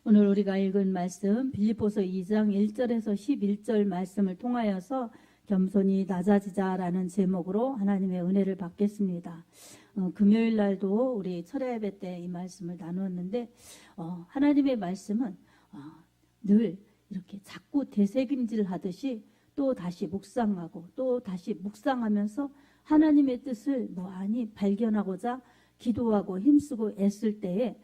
오늘 우리가 읽은 말씀 빌립보서 2장 1절에서 11절 말씀을 통하여서 겸손히 낮아지자라는 제목으로 하나님의 은혜를 받겠습니다. 금요일 날도 우리 철야 예배 때 이 말씀을 나누었는데 하나님의 말씀은 늘 이렇게 자꾸 되새김질 하듯이 또 다시 묵상하고 또 다시 묵상하면서 하나님의 뜻을 많이 발견하고자 기도하고 힘쓰고 애쓸 때에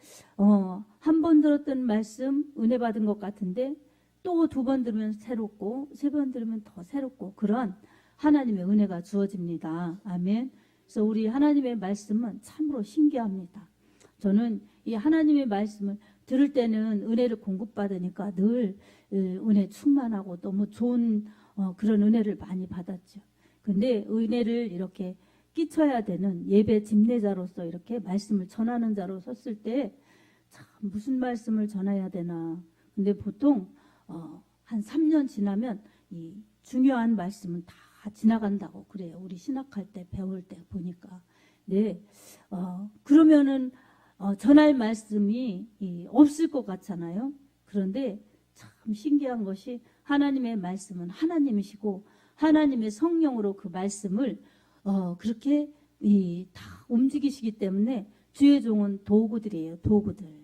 한 번 들었던 말씀 은혜 받은 것 같은데 또 두 번 들으면 새롭고 세 번 들으면 더 새롭고 그런 하나님의 은혜가 주어집니다. 아멘. 그래서 우리 하나님의 말씀은 참으로 신기합니다. 저는 이 하나님의 말씀을 들을 때는 은혜를 공급받으니까 늘 은혜 충만하고 너무 좋은 그런 은혜를 많이 받았죠. 근데 은혜를 이렇게 끼쳐야 되는 예배 집례자로서 이렇게 말씀을 전하는 자로 섰을 때 참 무슨 말씀을 전해야 되나. 근데 보통 한 3년 지나면 이 중요한 말씀은 다 지나간다고 그래요. 우리 신학할 때 배울 때 보니까. 네, 그러면은 전할 말씀이 없을 것 같잖아요. 그런데 참 신기한 것이 하나님의 말씀은 하나님이시고 하나님의 성령으로 그 말씀을 그렇게 다 움직이시기 때문에 주의 종은 도구들이에요. 도구들.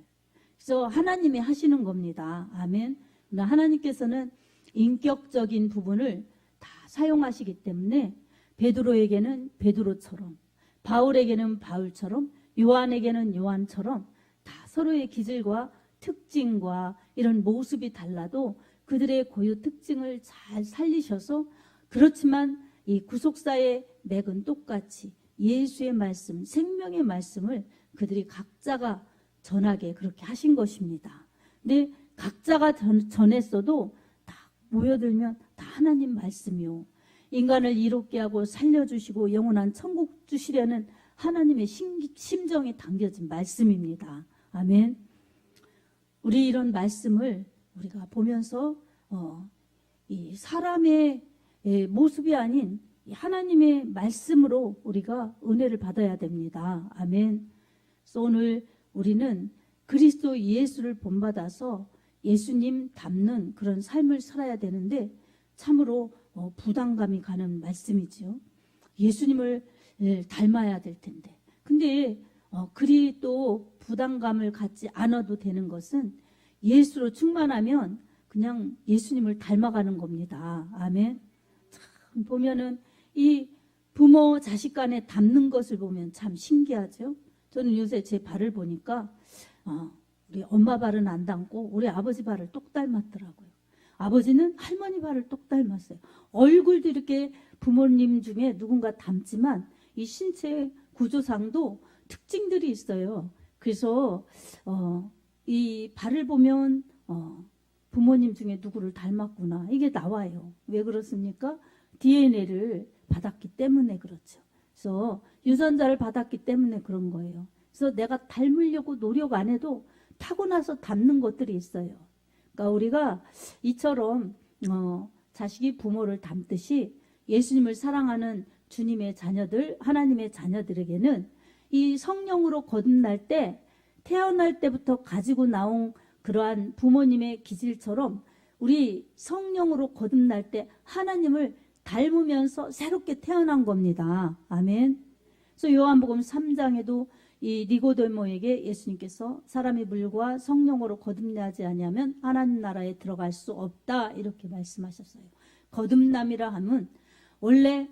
그래서 하나님이 하시는 겁니다. 아멘. 하나님께서는 인격적인 부분을 다 사용하시기 때문에 베드로에게는 베드로처럼, 바울에게는 바울처럼, 요한에게는 요한처럼 다 서로의 기질과 특징과 이런 모습이 달라도 그들의 고유 특징을 잘 살리셔서 그렇지만 이 구속사의 맥은 똑같이 예수의 말씀, 생명의 말씀을 그들이 각자가 전하게 그렇게 하신 것입니다. 근데 각자가 전했어도 다 모여들면 다 하나님 말씀이요. 인간을 이롭게 하고 살려주시고 영원한 천국 주시려는 하나님의 심정이 담겨진 말씀입니다. 아멘. 우리 이런 말씀을 우리가 보면서 이 사람의 모습이 아닌 하나님의 말씀으로 우리가 은혜를 받아야 됩니다. 아멘. 그래서 오늘 우리는 그리스도 예수를 본받아서 예수님 닮는 그런 삶을 살아야 되는데 참으로 부담감이 가는 말씀이죠. 예수님을 닮아야 될 텐데. 근데 그리 또 부담감을 갖지 않아도 되는 것은 예수로 충만하면 그냥 예수님을 닮아가는 겁니다. 아멘. 참 보면은 이 부모 자식 간에 닮는 것을 보면 참 신기하죠. 저는 요새 제 발을 보니까 우리 엄마 발은 안 닮고 우리 아버지 발을 똑 닮았더라고요. 아버지는 할머니 발을 똑 닮았어요. 얼굴도 이렇게 부모님 중에 누군가 닮지만 이 신체 구조상도 특징들이 있어요. 그래서 이 발을 보면 부모님 중에 누구를 닮았구나 이게 나와요. 왜 그렇습니까? DNA를 받았기 때문에 그렇죠. 그래서 유전자를 받았기 때문에 그런 거예요. 그래서 내가 닮으려고 노력 안 해도 타고나서 닮는 것들이 있어요. 그러니까 우리가 이처럼 자식이 부모를 닮듯이 예수님을 사랑하는 주님의 자녀들, 하나님의 자녀들에게는 이 성령으로 거듭날 때 태어날 때부터 가지고 나온 그러한 부모님의 기질처럼 우리 성령으로 거듭날 때 하나님을 닮으면서 새롭게 태어난 겁니다. 아멘. 그래서 요한복음 3장에도 이 니고데모에게 예수님께서 사람이 물과 성령으로 거듭나지 아니하면 하나님 나라에 들어갈 수 없다 이렇게 말씀하셨어요. 거듭남이라 하면 원래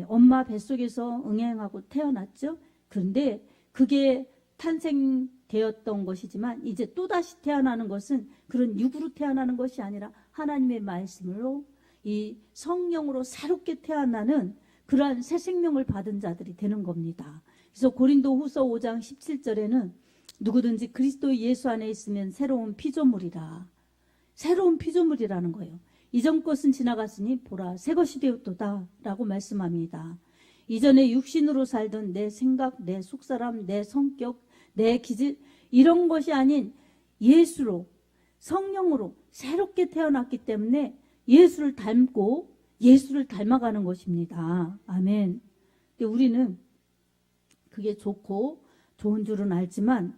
엄마 뱃속에서 응행하고 태어났죠. 그런데 그게 탄생되었던 것이지만 이제 또다시 태어나는 것은 그런 육으로 태어나는 것이 아니라 하나님의 말씀으로 이 성령으로 새롭게 태어나는 그러한 새 생명을 받은 자들이 되는 겁니다. 그래서 고린도후서 5장 17절에는 누구든지 그리스도 예수 안에 있으면 새로운 피조물이라. 새로운 피조물이라는 거예요. 이전 것은 지나갔으니 보라 새 것이 되었도다 라고 말씀합니다. 이전에 육신으로 살던 내 생각, 내 속사람, 내 성격, 내 기질 이런 것이 아닌 예수로 성령으로 새롭게 태어났기 때문에 예수를 닮고 예수를 닮아가는 것입니다. 아멘. 근데 우리는 그게 좋고 좋은 줄은 알지만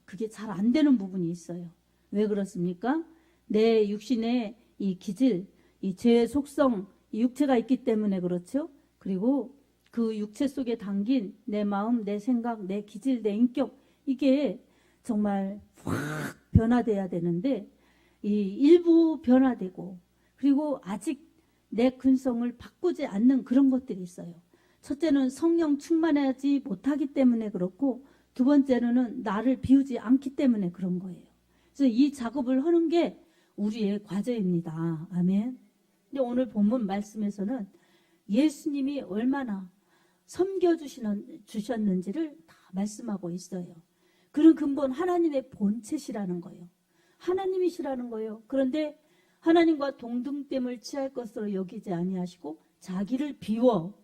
그게 잘 안 되는 부분이 있어요. 왜 그렇습니까? 내 육신에 이 기질, 이 죄의 속성, 이 육체가 있기 때문에 그렇죠. 그리고 그 육체 속에 담긴 내 마음, 내 생각, 내 기질, 내 인격, 이게 정말 확 변화돼야 되는데 이 일부 변화되고, 그리고 아직 내 근성을 바꾸지 않는 그런 것들이 있어요. 첫째는 성령 충만하지 못하기 때문에 그렇고, 두 번째로는 나를 비우지 않기 때문에 그런 거예요. 그래서 이 작업을 하는 게 우리의 과제입니다. 아멘. 근데 오늘 본문 말씀에서는 예수님이 얼마나 섬겨주셨는지를 다 말씀하고 있어요. 그런 근본 하나님의 본체시라는 거예요. 하나님이시라는 거예요. 그런데 하나님과 동등됨을 취할 것으로 여기지 아니하시고 자기를 비워,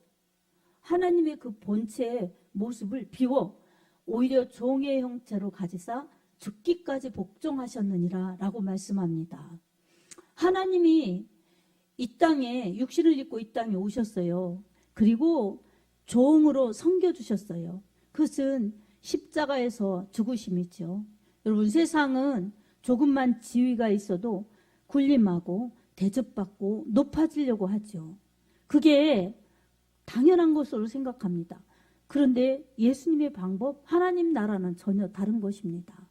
하나님의 그 본체의 모습을 비워 오히려 종의 형체로 가지사 죽기까지 복종하셨느니라 라고 말씀합니다. 하나님이 이 땅에 육신을 입고 이 땅에 오셨어요. 그리고 종으로 섬겨주셨어요. 그것은 십자가에서 죽으심이죠. 여러분, 세상은 조금만 지위가 있어도 군림하고 대접받고 높아지려고 하죠. 그게 당연한 것으로 생각합니다. 그런데 예수님의 방법, 하나님 나라는 전혀 다른 것입니다.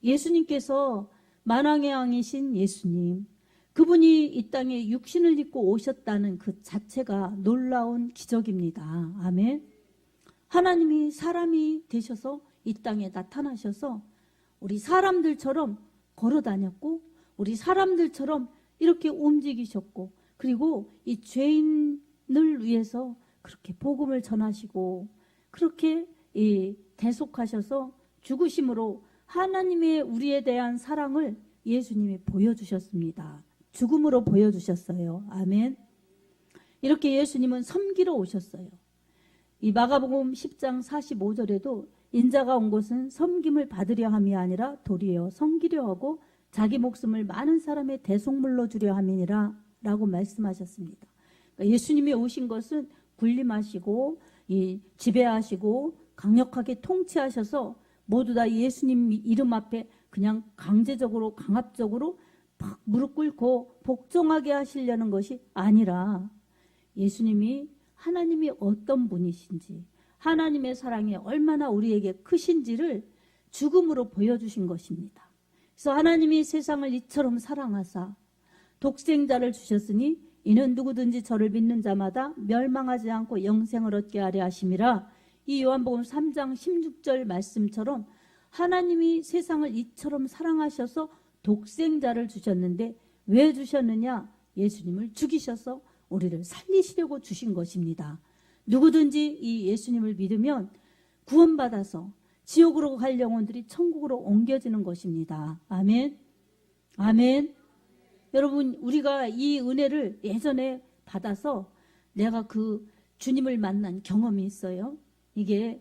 예수님께서 만왕의 왕이신 예수님, 그분이 이 땅에 육신을 입고 오셨다는 그 자체가 놀라운 기적입니다. 아멘. 하나님이 사람이 되셔서 이 땅에 나타나셔서 우리 사람들처럼 걸어 다녔고, 우리 사람들처럼 이렇게 움직이셨고, 그리고 이 죄인을 위해서 그렇게 복음을 전하시고, 그렇게 대속하셔서 죽으심으로 하나님의 우리에 대한 사랑을 예수님이 보여주셨습니다. 죽음으로 보여주셨어요. 아멘. 이렇게 예수님은 섬기러 오셨어요. 이 마가복음 10장 45절에도 인자가 온 것은 섬김을 받으려 함이 아니라 도리어 섬기려 하고 자기 목숨을 많은 사람의 대속물로 주려 함이니라 라고 말씀하셨습니다. 그러니까 예수님이 오신 것은 군림하시고 지배하시고 강력하게 통치하셔서 모두 다 예수님 이름 앞에 그냥 강제적으로 강압적으로 막 무릎 꿇고 복종하게 하시려는 것이 아니라, 예수님이 하나님이 어떤 분이신지, 하나님의 사랑이 얼마나 우리에게 크신지를 죽음으로 보여주신 것입니다. 그래서 하나님이 세상을 이처럼 사랑하사 독생자를 주셨으니 이는 누구든지 저를 믿는 자마다 멸망하지 않고 영생을 얻게 하려 하심이라. 이 요한복음 3장 16절 말씀처럼 하나님이 세상을 이처럼 사랑하셔서 독생자를 주셨는데, 왜 주셨느냐? 예수님을 죽이셔서 우리를 살리시려고 주신 것입니다. 누구든지 이 예수님을 믿으면 구원받아서 지옥으로 갈 영혼들이 천국으로 옮겨지는 것입니다. 아멘. 아멘. 여러분, 우리가 이 은혜를 예전에 받아서 내가 그 주님을 만난 경험이 있어요. 이게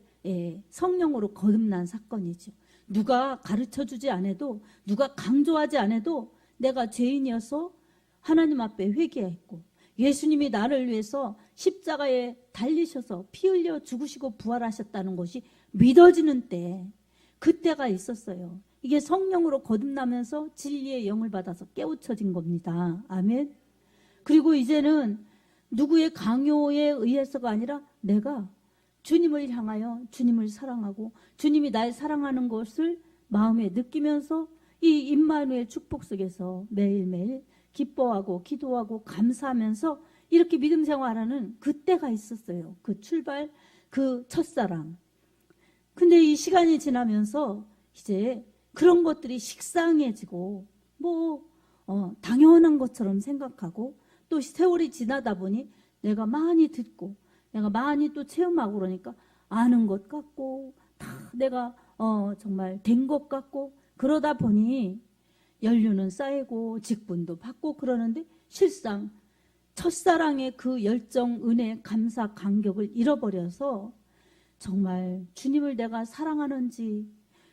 성령으로 거듭난 사건이죠. 누가 가르쳐주지 않아도, 누가 강조하지 않아도 내가 죄인이어서 하나님 앞에 회개했고, 예수님이 나를 위해서 십자가에 달리셔서 피 흘려 죽으시고 부활하셨다는 것이 믿어지는 때, 그때가 있었어요. 이게 성령으로 거듭나면서 진리의 영을 받아서 깨우쳐진 겁니다. 아멘. 그리고 이제는 누구의 강요에 의해서가 아니라 내가 주님을 향하여 주님을 사랑하고 주님이 날 사랑하는 것을 마음에 느끼면서 이 임마누엘 축복 속에서 매일매일 기뻐하고 기도하고 감사하면서 이렇게 믿음 생활하는 그때가 있었어요. 그 출발, 그 첫사랑. 근데 이 시간이 지나면서 이제 그런 것들이 식상해지고 당연한 것처럼 생각하고, 또 세월이 지나다 보니 내가 많이 듣고 내가 많이 또 체험하고 그러니까 아는 것 같고 다 내가 정말 된 것 같고, 그러다 보니 연륜은 쌓이고 직분도 받고 그러는데 실상 첫사랑의 그 열정, 은혜, 감사, 감격을 잃어버려서 정말 주님을 내가 사랑하는지,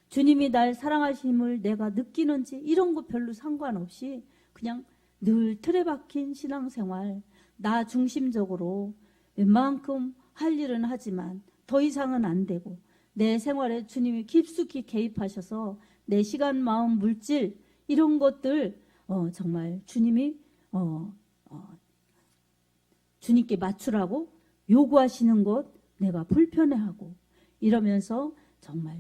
주님이 날 사랑하심을 내가 느끼는지 이런 거 별로 상관없이 그냥 늘 틀에 박힌 신앙생활, 나 중심적으로 웬만큼 할 일은 하지만 더 이상은 안 되고, 내 생활에 주님이 깊숙이 개입하셔서 내 시간, 마음, 물질 이런 것들 정말 주님이 주님께 맞추라고 요구하시는 것 내가 불편해하고 이러면서 정말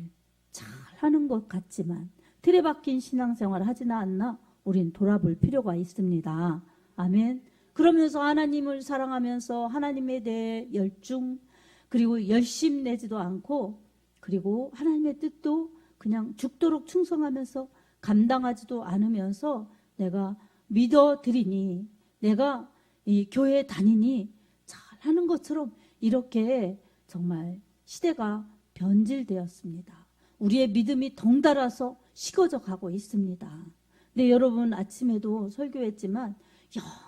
잘하는 것 같지만 틀에 박힌 신앙생활을 하지는 않나 우린 돌아볼 필요가 있습니다. 아멘. 그러면서 하나님을 사랑하면서 하나님에 대해 열중 그리고 열심 내지도 않고 그리고 하나님의 뜻도 그냥 죽도록 충성하면서 감당하지도 않으면서 내가 믿어드리니 내가 이 교회에 다니니 잘하는 것처럼 이렇게 정말 시대가 변질되었습니다. 우리의 믿음이 덩달아서 식어져 가고 있습니다. 네, 여러분 아침에도 설교했지만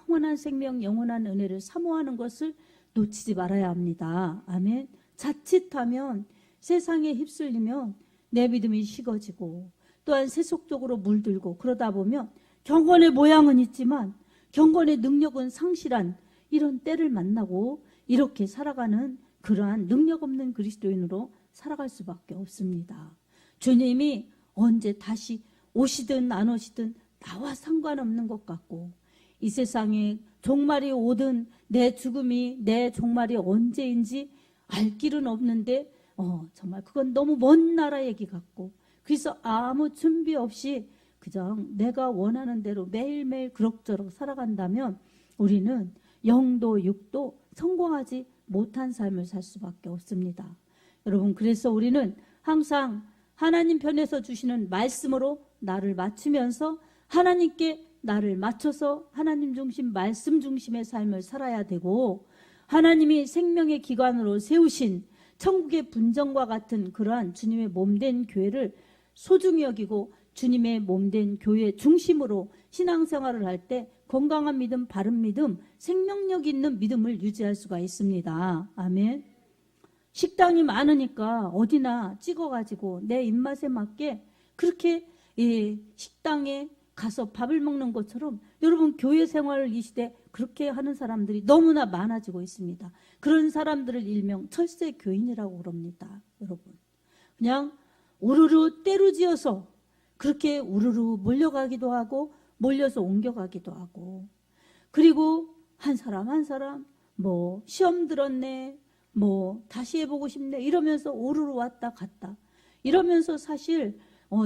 영원한 생명, 영원한 은혜를 사모하는 것을 놓치지 말아야 합니다. 아멘. 자칫하면 세상에 휩쓸리면 내 믿음이 식어지고 또한 세속적으로 물들고 그러다 보면 경건의 모양은 있지만 경건의 능력은 상실한 이런 때를 만나고 이렇게 살아가는 그러한 능력 없는 그리스도인으로 살아갈 수밖에 없습니다. 주님이 언제 다시 오시든 안 오시든 나와 상관없는 것 같고 이 세상에 종말이 오든 내 죽음이 내 종말이 언제인지 알 길은 없는데 정말 그건 너무 먼 나라 얘기 같고 그래서 아무 준비 없이 그냥 내가 원하는 대로 매일매일 그럭저럭 살아간다면 우리는 영도 육도 성공하지 못한 삶을 살 수밖에 없습니다. 여러분 그래서 우리는 항상 하나님 편에서 주시는 말씀으로 나를 맞추면서 하나님께 나를 맞춰서 하나님 중심 말씀 중심의 삶을 살아야 되고 하나님이 생명의 기관으로 세우신 천국의 분정과 같은 그러한 주님의 몸된 교회를 소중히 여기고 주님의 몸된 교회 중심으로 신앙생활을 할 때 건강한 믿음, 바른 믿음, 생명력 있는 믿음을 유지할 수가 있습니다. 아멘. 식당이 많으니까 어디나 찍어가지고 내 입맛에 맞게 그렇게 식당에 가서 밥을 먹는 것처럼 여러분 교회 생활을 이 시대 그렇게 하는 사람들이 너무나 많아지고 있습니다. 그런 사람들을 일명 철새 교인이라고 그럽니다. 여러분 그냥 우르르 때루지어서 그렇게 우르르 몰려가기도 하고 몰려서 옮겨가기도 하고 그리고 한 사람 한 사람 뭐 시험 들었네 뭐 다시 해보고 싶네 이러면서 우르르 왔다 갔다 이러면서 사실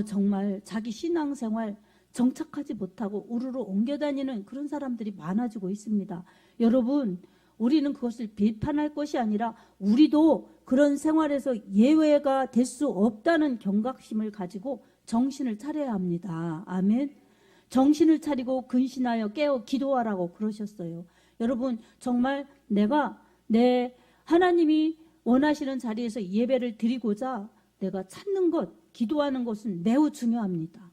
정말 자기 신앙생활 정착하지 못하고 우르르 옮겨다니는 그런 사람들이 많아지고 있습니다. 여러분 우리는 그것을 비판할 것이 아니라 우리도 그런 생활에서 예외가 될 수 없다는 경각심을 가지고 정신을 차려야 합니다. 아멘. 정신을 차리고 근신하여 깨어 기도하라고 그러셨어요. 여러분 정말 내가 내 하나님이 원하시는 자리에서 예배를 드리고자 내가 찾는 것, 기도하는 것은 매우 중요합니다.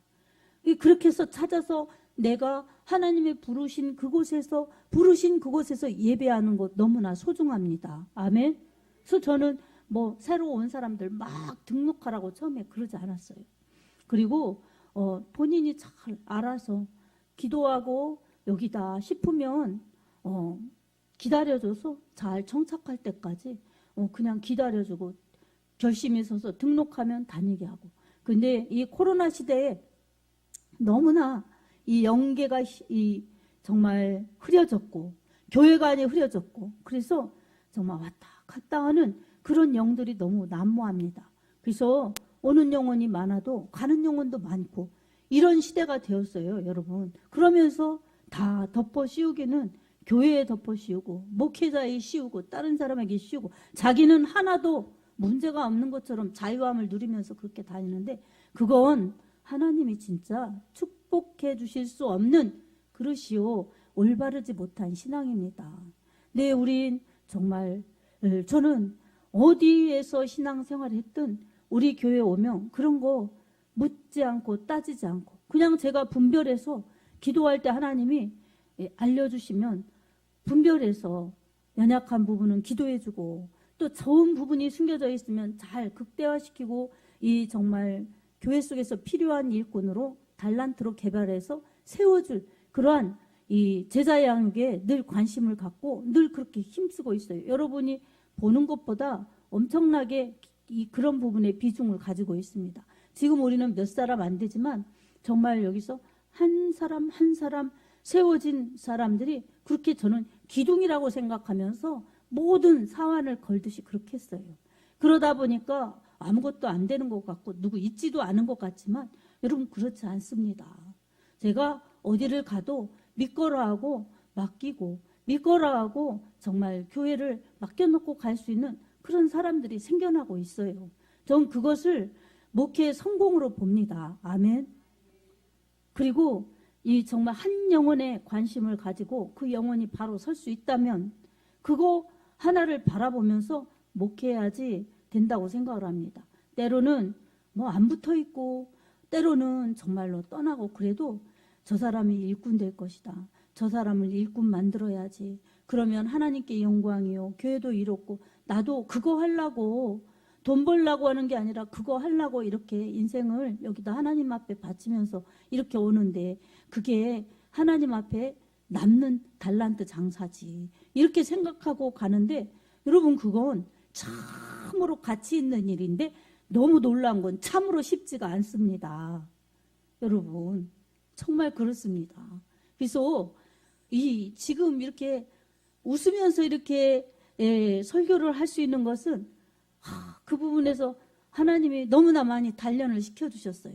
그렇게 해서 찾아서 내가 하나님의 부르신 그곳에서 예배하는 것 너무나 소중합니다. 아멘. 그래서 저는 뭐 새로 온 사람들 막 등록하라고 처음에 그러지 않았어요. 그리고 본인이 잘 알아서 기도하고 여기다 싶으면 기다려줘서 잘 정착할 때까지 그냥 기다려주고 결심이 서서 등록하면 다니게 하고. 근데 이 코로나 시대에 너무나 이 영계가 정말 흐려졌고 교회관이 흐려졌고 그래서 정말 왔다 갔다 하는 그런 영들이 너무 난무합니다. 그래서 오는 영혼이 많아도 가는 영혼도 많고 이런 시대가 되었어요, 여러분. 그러면서 다 덮어 씌우기는 교회에 덮어 씌우고 목회자에 씌우고 다른 사람에게 씌우고 자기는 하나도 문제가 없는 것처럼 자유함을 누리면서 그렇게 다니는데 그건 하나님이 진짜 축복해 주실 수 없는 그릇이요 올바르지 못한 신앙입니다. 네, 우린 정말 저는 어디에서 신앙생활을 했든 우리 교회에 오면 그런 거 묻지 않고 따지지 않고 그냥 제가 분별해서 기도할 때 하나님이 알려주시면 분별해서 연약한 부분은 기도해주고 또 좋은 부분이 숨겨져 있으면 잘 극대화시키고 이 정말 교회 속에서 필요한 일꾼으로 달란트로 개발해서 세워줄 그러한 이 제자 양육에 늘 관심을 갖고 늘 그렇게 힘쓰고 있어요. 여러분이 보는 것보다 엄청나게 그런 부분에 비중을 가지고 있습니다. 지금 우리는 몇 사람 안 되지만 정말 여기서 한 사람 한 사람 세워진 사람들이 그렇게 저는 기둥이라고 생각하면서 모든 사활을 걸듯이 그렇게 했어요. 그러다 보니까 아무것도 안 되는 것 같고 누구 있지도 않은 것 같지만 여러분 그렇지 않습니다. 제가 어디를 가도 믿거라 하고 맡기고 믿거라 하고 정말 교회를 맡겨놓고 갈 수 있는 그런 사람들이 생겨나고 있어요. 전 그것을 목회의 성공으로 봅니다. 아멘. 그리고 이 정말 한 영혼에 관심을 가지고 그 영혼이 바로 설 수 있다면 그거 하나를 바라보면서 목회해야지 된다고 생각을 합니다. 때로는 뭐 안 붙어 있고 때로는 정말로 떠나고 그래도 저 사람이 일꾼 될 것이다. 저 사람을 일꾼 만들어야지. 그러면 하나님께 영광이요. 교회도 이롭고 나도 그거 하려고 돈 벌려고 하는 게 아니라 그거 하려고 이렇게 인생을 여기다 하나님 앞에 바치면서 이렇게 오는데 그게 하나님 앞에 남는 달란트 장사지. 이렇게 생각하고 가는데 여러분 그건 참으로 가치 있는 일인데 너무 놀라운 건 참으로 쉽지가 않습니다. 여러분 정말 그렇습니다. 그래서 지금 이렇게 웃으면서 이렇게 설교를 할 수 있는 것은 그 부분에서 하나님이 너무나 많이 단련을 시켜주셨어요.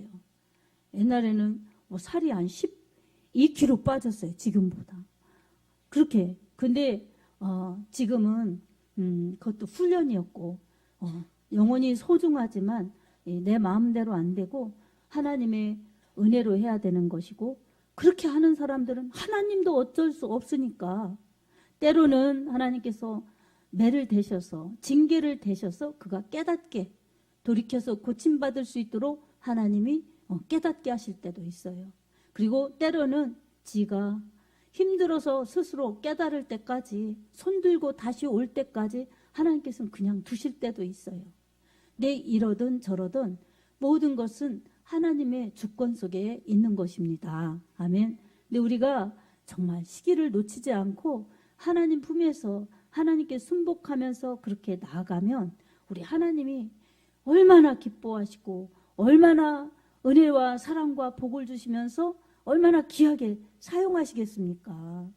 옛날에는 뭐 살이 한 12kg 빠졌어요. 지금보다. 그렇게. 근데 지금은 그것도 훈련이었고 영혼이 소중하지만 내 마음대로 안 되고 하나님의 은혜로 해야 되는 것이고 그렇게 하는 사람들은 하나님도 어쩔 수 없으니까 때로는 하나님께서 매를 대셔서 징계를 대셔서 그가 깨닫게 돌이켜서 고침받을 수 있도록 하나님이 깨닫게 하실 때도 있어요. 그리고 때로는 지가 힘들어서 스스로 깨달을 때까지 손들고 다시 올 때까지 하나님께서는 그냥 두실 때도 있어요. 내 이러든 저러든 모든 것은 하나님의 주권 속에 있는 것입니다. 아멘. 근데 우리가 정말 시기를 놓치지 않고 하나님 품에서 하나님께 순복하면서 그렇게 나아가면 우리 하나님이 얼마나 기뻐하시고 얼마나 은혜와 사랑과 복을 주시면서 얼마나 귀하게 사용하시겠습니까?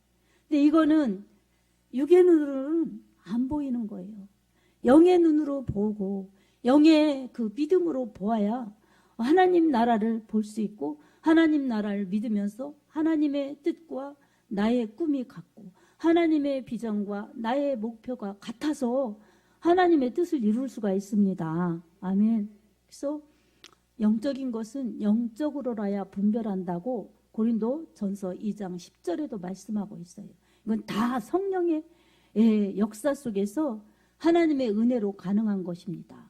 근데 이거는 육의 눈으로는 안 보이는 거예요. 영의 눈으로 보고 영의 그 믿음으로 보아야 하나님 나라를 볼 수 있고 하나님 나라를 믿으면서 하나님의 뜻과 나의 꿈이 같고 하나님의 비전과 나의 목표가 같아서 하나님의 뜻을 이룰 수가 있습니다. 아멘. 그래서 영적인 것은 영적으로라야 분별한다고 고린도전서 2장 10절에도 말씀하고 있어요. 이건 다 성령의 역사 속에서 하나님의 은혜로 가능한 것입니다.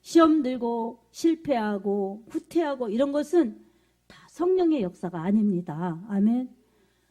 시험 들고 실패하고 후퇴하고 이런 것은 다 성령의 역사가 아닙니다. 아멘.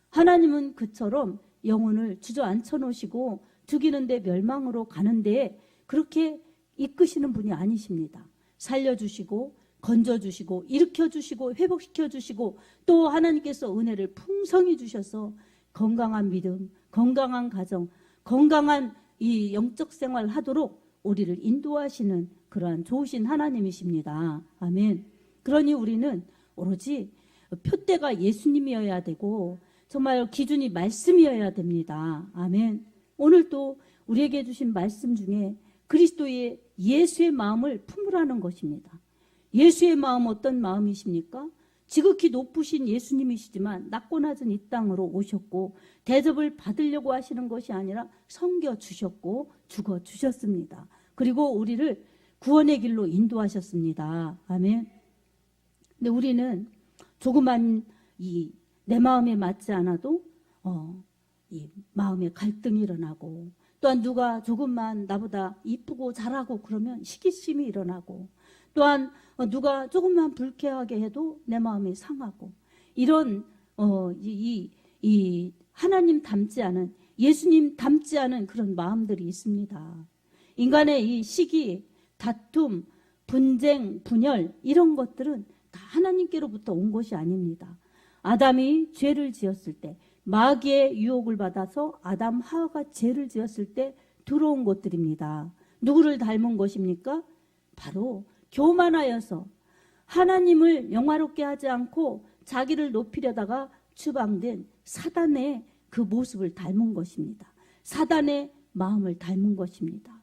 하나님은 그처럼 영혼을 주저앉혀 놓으시고 죽이는데 멸망으로 가는데 그렇게 이끄시는 분이 아니십니다. 살려주시고 건져주시고 일으켜주시고 회복시켜주시고 또 하나님께서 은혜를 풍성히 주셔서 건강한 믿음, 건강한 가정, 건강한 이 영적 생활을 하도록 우리를 인도하시는 그러한 좋으신 하나님이십니다. 아멘. 그러니 우리는 오로지 표대가 예수님이어야 되고 정말 기준이 말씀이어야 됩니다. 아멘. 오늘 또 우리에게 주신 말씀 중에 그리스도의 예수의 마음을 품으라는 것입니다. 예수의 마음 어떤 마음이십니까? 지극히 높으신 예수님이시지만 낮고 낮은 이 땅으로 오셨고 대접을 받으려고 하시는 것이 아니라 섬겨주셨고 죽어주셨습니다. 그리고 우리를 구원의 길로 인도하셨습니다. 아멘. 근데 우리는 조그만 내 마음에 맞지 않아도 이 마음에 갈등이 일어나고 또한 누가 조금만 나보다 이쁘고 잘하고 그러면 시기심이 일어나고 또한 누가 조금만 불쾌하게 해도 내 마음이 상하고 이런 이 하나님 닮지 않은 예수님 닮지 않은 그런 마음들이 있습니다. 인간의 이 시기, 다툼, 분쟁, 분열 이런 것들은 다 하나님께로부터 온 것이 아닙니다. 아담이 죄를 지었을 때 마귀의 유혹을 받아서 아담 하와가 죄를 지었을 때 들어온 것들입니다. 누구를 닮은 것입니까? 바로 교만하여서 하나님을 영화롭게 하지 않고 자기를 높이려다가 추방된 사단의 그 모습을 닮은 것입니다. 사단의 마음을 닮은 것입니다.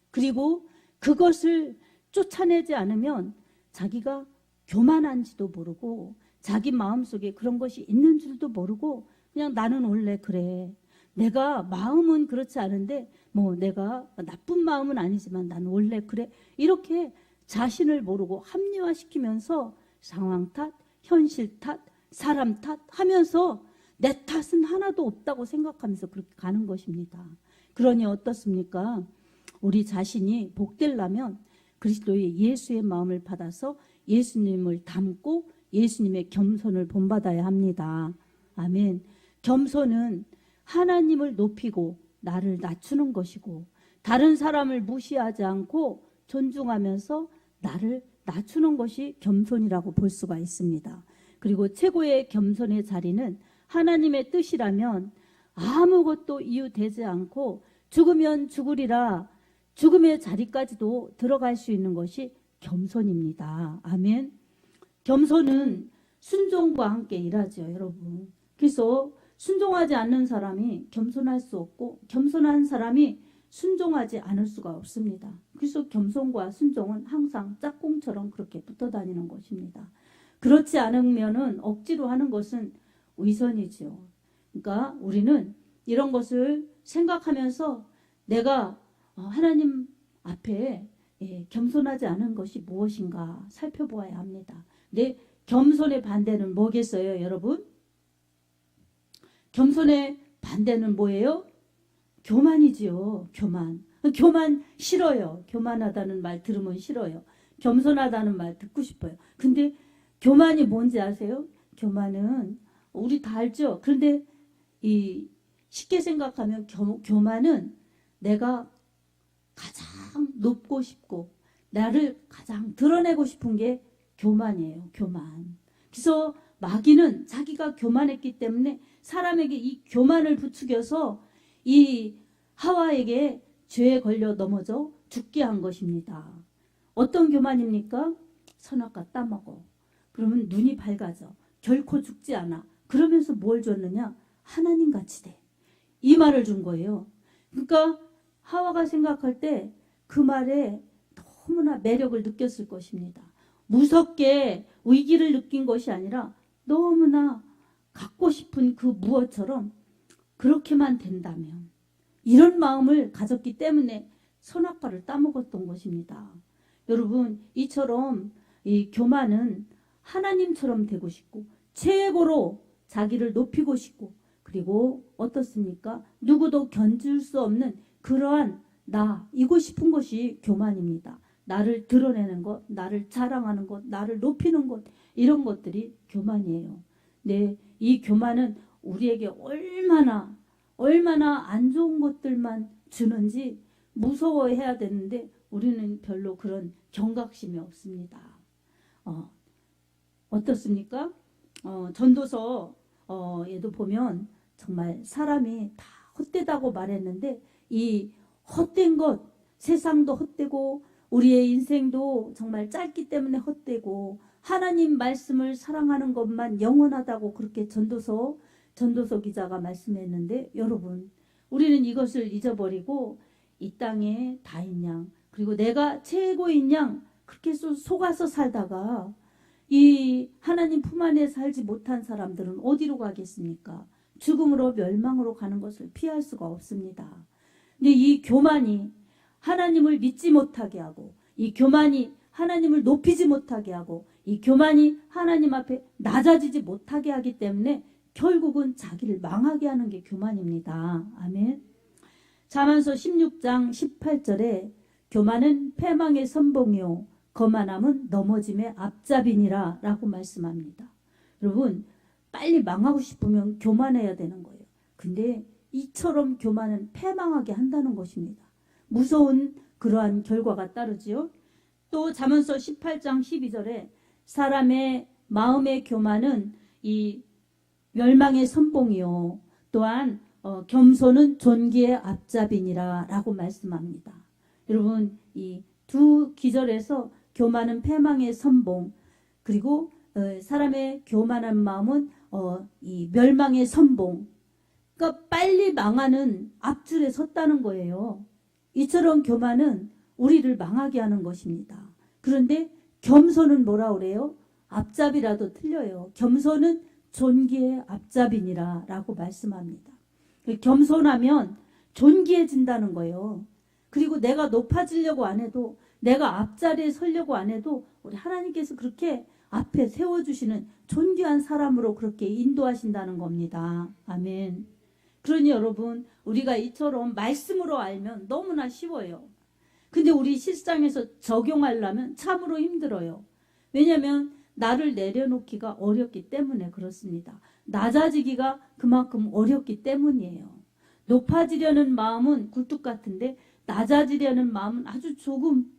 그리고 그것을 쫓아내지 않으면 자기가 교만한지도 모르고 자기 마음속에 그런 것이 있는 줄도 모르고 그냥 나는 원래 그래. 내가 마음은 그렇지 않은데 뭐 내가 나쁜 마음은 아니지만 나는 원래 그래. 이렇게 자신을 모르고 합리화시키면서 상황 탓, 현실 탓, 사람 탓 하면서 내 탓은 하나도 없다고 생각하면서 그렇게 가는 것입니다. 그러니 어떻습니까? 우리 자신이 복되려면 그리스도의 예수의 마음을 받아서 예수님을 닮고 예수님의 겸손을 본받아야 합니다. 아멘. 겸손은 하나님을 높이고 나를 낮추는 것이고 다른 사람을 무시하지 않고 존중하면서 나를 낮추는 것이 겸손이라고 볼 수가 있습니다. 그리고 최고의 겸손의 자리는 하나님의 뜻이라면 아무것도 이유되지 않고 죽으면 죽으리라 죽음의 자리까지도 들어갈 수 있는 것이 겸손입니다. 아멘. 겸손은 순종과 함께 일하죠, 여러분. 그래서 순종하지 않는 사람이 겸손할 수 없고 겸손한 사람이 순종하지 않을 수가 없습니다. 그래서 겸손과 순종은 항상 짝꿍처럼 그렇게 붙어 다니는 것입니다. 그렇지 않으면은 억지로 하는 것은 위선이죠. 그러니까 우리는 이런 것을 생각하면서 내가 하나님 앞에 겸손하지 않은 것이 무엇인가 살펴보아야 합니다. 근데 겸손의 반대는 뭐겠어요, 여러분? 겸손의 반대는 뭐예요? 교만이지요. 교만. 교만 싫어요. 교만하다는 말 들으면 싫어요. 겸손하다는 말 듣고 싶어요. 근데 교만이 뭔지 아세요? 교만은 우리 다 알죠. 그런데 이 쉽게 생각하면 교만은 내가 가장 높고 싶고 나를 가장 드러내고 싶은 게 교만이에요. 교만. 그래서 마귀는 자기가 교만했기 때문에 사람에게 이 교만을 부추겨서 이 하와에게 죄에 걸려 넘어져 죽게 한 것입니다. 어떤 교만입니까? 선악과 따먹어. 그러면 눈이 밝아져. 결코 죽지 않아. 그러면서 뭘 줬느냐? 하나님같이 돼. 이 말을 준 거예요. 그러니까 하와가 생각할 때 그 말에 너무나 매력을 느꼈을 것입니다. 무섭게 위기를 느낀 것이 아니라 너무나 갖고 싶은 그 무엇처럼 그렇게만 된다면 이런 마음을 가졌기 때문에 선악과를 따먹었던 것입니다. 여러분, 이처럼 이 교만은 하나님처럼 되고 싶고 최고로 자기를 높이고 싶고 그리고 어떻습니까? 누구도 견줄 수 없는 그러한 나이고 싶은 것이 교만입니다. 나를 드러내는 것, 나를 자랑하는 것, 나를 높이는 것 이런 것들이 교만이에요. 네, 이 교만은 우리에게 얼마나 안 좋은 것들만 주는지 무서워해야 되는데 우리는 별로 그런 경각심이 없습니다. 어떻습니까? 전도서에도 보면 정말 사람이 다 헛되다고 말했는데 이 헛된 것, 세상도 헛되고 우리의 인생도 정말 짧기 때문에 헛되고 하나님 말씀을 사랑하는 것만 영원하다고 그렇게 전도서 기자가 말씀했는데 여러분 우리는 이것을 잊어버리고 이 땅에 다인 양 그리고 내가 최고인 양 그렇게 속아서 살다가 이 하나님 품 안에 살지 못한 사람들은 어디로 가겠습니까? 죽음으로 멸망으로 가는 것을 피할 수가 없습니다. 근데 이 교만이 하나님을 믿지 못하게 하고 이 교만이 하나님을 높이지 못하게 하고 이 교만이 하나님 앞에 낮아지지 못하게 하기 때문에 결국은 자기를 망하게 하는 게 교만입니다. 아멘. 잠언서 16장 18절에 교만은 패망의 선봉이요 거만함은 넘어짐의 앞잡이니라 라고 말씀합니다. 여러분 빨리 망하고 싶으면 교만해야 되는 거예요. 근데 이처럼 교만은 패망하게 한다는 것입니다. 무서운 그러한 결과가 따르지요. 또 잠언서 18장 12절에 사람의 마음의 교만은 이 멸망의 선봉이요 또한 겸손은 존귀의 앞잡이니라 라고 말씀합니다. 여러분 이 두 기절에서 교만은 패망의 선봉 그리고 사람의 교만한 마음은 이 멸망의 선봉, 그러니까 빨리 망하는 앞줄에 섰다는 거예요. 이처럼 교만은 우리를 망하게 하는 것입니다. 그런데 겸손은 뭐라 그래요? 앞잡이라도 틀려요. 겸손은 존귀의 앞잡이니라 라고 말씀합니다. 겸손하면 존귀해진다는 거예요. 그리고 내가 높아지려고 안 해도, 내가 앞자리에 서려고 안 해도 우리 하나님께서 그렇게 앞에 세워주시는 존귀한 사람으로 그렇게 인도하신다는 겁니다. 아멘. 그러니 여러분, 우리가 이처럼 말씀으로 알면 너무나 쉬워요. 근데 우리 실상에서 적용하려면 참으로 힘들어요. 왜냐하면 나를 내려놓기가 어렵기 때문에 그렇습니다. 낮아지기가 그만큼 어렵기 때문이에요. 높아지려는 마음은 굴뚝 같은데 낮아지려는 마음은 아주 조금.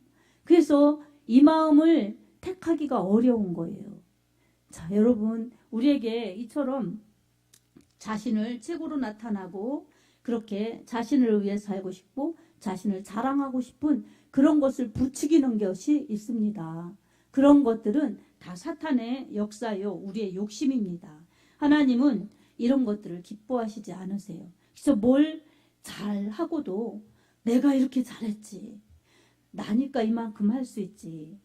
그래서 이 마음을 택하기가 어려운 거예요. 자, 여러분, 우리에게 이처럼 자신을 최고로 나타나고 그렇게 자신을 위해 살고 싶고 자신을 자랑하고 싶은 그런 것을 부추기는 것이 있습니다. 그런 것들은 다 사탄의 역사요, 우리의 욕심입니다. 하나님은 이런 것들을 기뻐하시지 않으세요. 그래서 뭘 잘하고도 내가 이렇게 잘했지, 나니까 이만큼 할 수 있지,